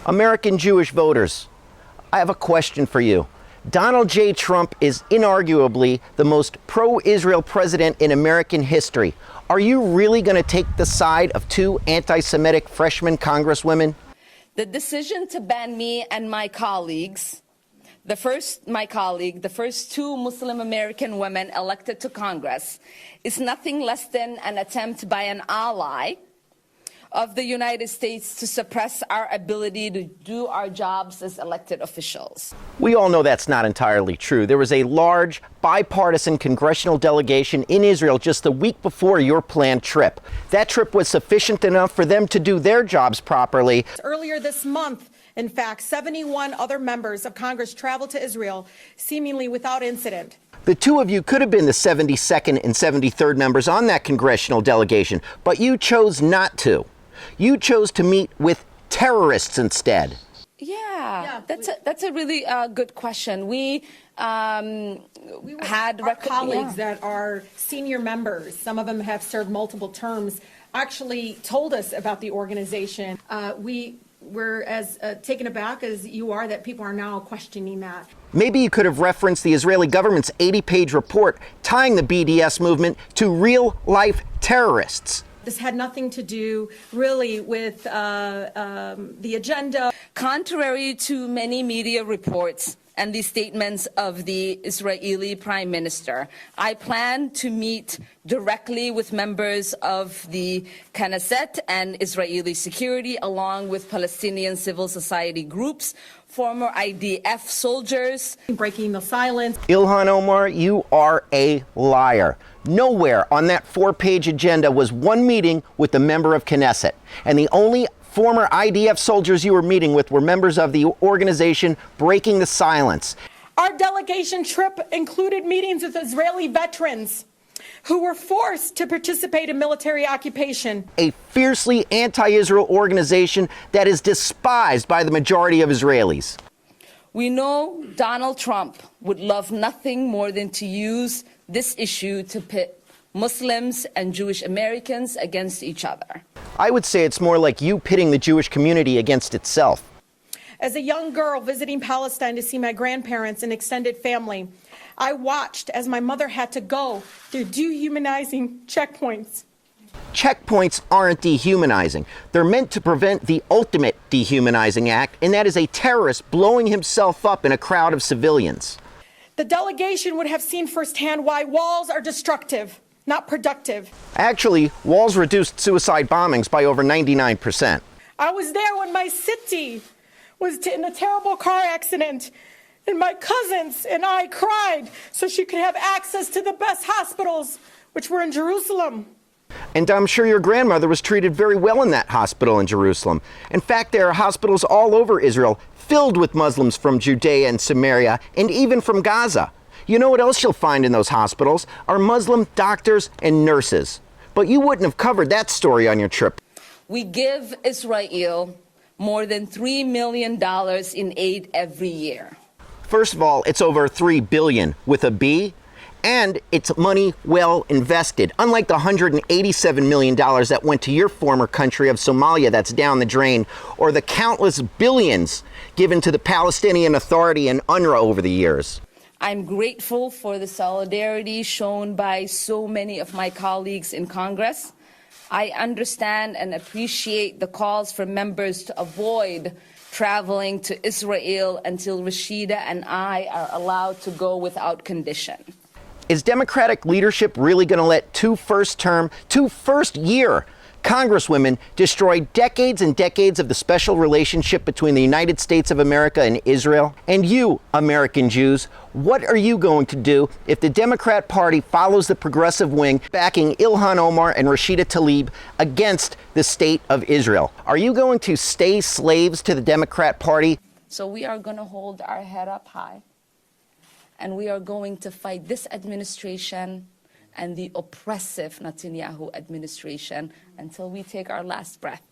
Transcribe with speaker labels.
Speaker 1: American Jewish voters, I have a question for you. Donald J. Trump is inarguably the most pro-Israel president in American history. Are you really going to take the side of two anti-Semitic freshman congresswomen?
Speaker 2: The decision to ban me and my colleagues, the first two Muslim American women elected to Congress, is nothing less than an attempt by an ally of the United States to suppress our ability to do our jobs as elected officials.
Speaker 1: We all know that's not entirely true. There was a large bipartisan congressional delegation in Israel just a week before your planned trip. That trip was sufficient enough for them to do their jobs properly.
Speaker 3: Earlier this month, in fact, 71 other members of Congress traveled to Israel, seemingly without incident.
Speaker 1: The two of you could have been the 72nd and 73rd members on that congressional delegation, but you chose not to. You chose to meet with terrorists instead.
Speaker 2: Yeah, that's a really good question. We had
Speaker 3: our colleagues that are senior members, some of them have served multiple terms, actually told us about the organization. We were as taken aback as you are that people are now questioning that.
Speaker 1: Maybe you could have referenced the Israeli government's 80-page report tying the BDS movement to real-life terrorists.
Speaker 3: This had nothing to do really with the agenda.
Speaker 2: Contrary to many media reports and the statements of the Israeli Prime Minister, I plan to meet directly with members of the Knesset and Israeli security, along with Palestinian civil society groups, former IDF soldiers.
Speaker 3: Breaking the silence.
Speaker 1: Ilhan, Omar, you are a liar. Nowhere on that 4-page agenda was one meeting with a member of Knesset. And the only former IDF soldiers you were meeting with were members of the organization Breaking the Silence.
Speaker 3: Our delegation trip included meetings with Israeli veterans who were forced to participate in military occupation.
Speaker 1: A fiercely anti-Israel organization that is despised by the majority of Israelis.
Speaker 2: We know Donald Trump would love nothing more than to use this issue to pit Muslims and Jewish Americans against each other.
Speaker 1: I would say it's more like you pitting the Jewish community against itself.
Speaker 3: As a young girl visiting Palestine to see my grandparents and extended family, I watched as my mother had to go through dehumanizing checkpoints.
Speaker 1: Checkpoints aren't dehumanizing. They're meant to prevent the ultimate dehumanizing act, and that is a terrorist blowing himself up in a crowd of civilians.
Speaker 3: The delegation would have seen firsthand why walls are destructive, not productive.
Speaker 1: Actually, walls reduced suicide bombings by over 99%.
Speaker 3: I was there when my city was in a terrible car accident, and my cousins and I cried so she could have access to the best hospitals, which were in Jerusalem.
Speaker 1: And I'm sure your grandmother was treated very well in that hospital in Jerusalem. In fact, there are hospitals all over Israel filled with Muslims from Judea and Samaria, and even from Gaza. You know what else you'll find in those hospitals are Muslim doctors and nurses. But you wouldn't have covered that story on your trip.
Speaker 2: We give Israel more than $3 million in aid every year.
Speaker 1: First of all, it's over $3 billion with a B, and it's money well invested, unlike the $187 million that went to your former country of Somalia that's down the drain, or the countless billions given to the Palestinian Authority and UNRWA over the years.
Speaker 2: I'm grateful for the solidarity shown by so many of my colleagues in Congress. I understand and appreciate the calls from members to avoid traveling to Israel until Rashida and I are allowed to go without condition.
Speaker 1: Is Democratic leadership really going to let two first-year Congresswomen destroy decades and decades of the special relationship between the United States of America and Israel? And you, American Jews, what are you going to do if the Democrat Party follows the progressive wing backing Ilhan Omar and Rashida Tlaib against the state of Israel? Are you going to stay slaves to the Democrat Party?
Speaker 2: So we are going to hold our head up high, and we are going to fight this administration and the oppressive Netanyahu administration until we take our last breath.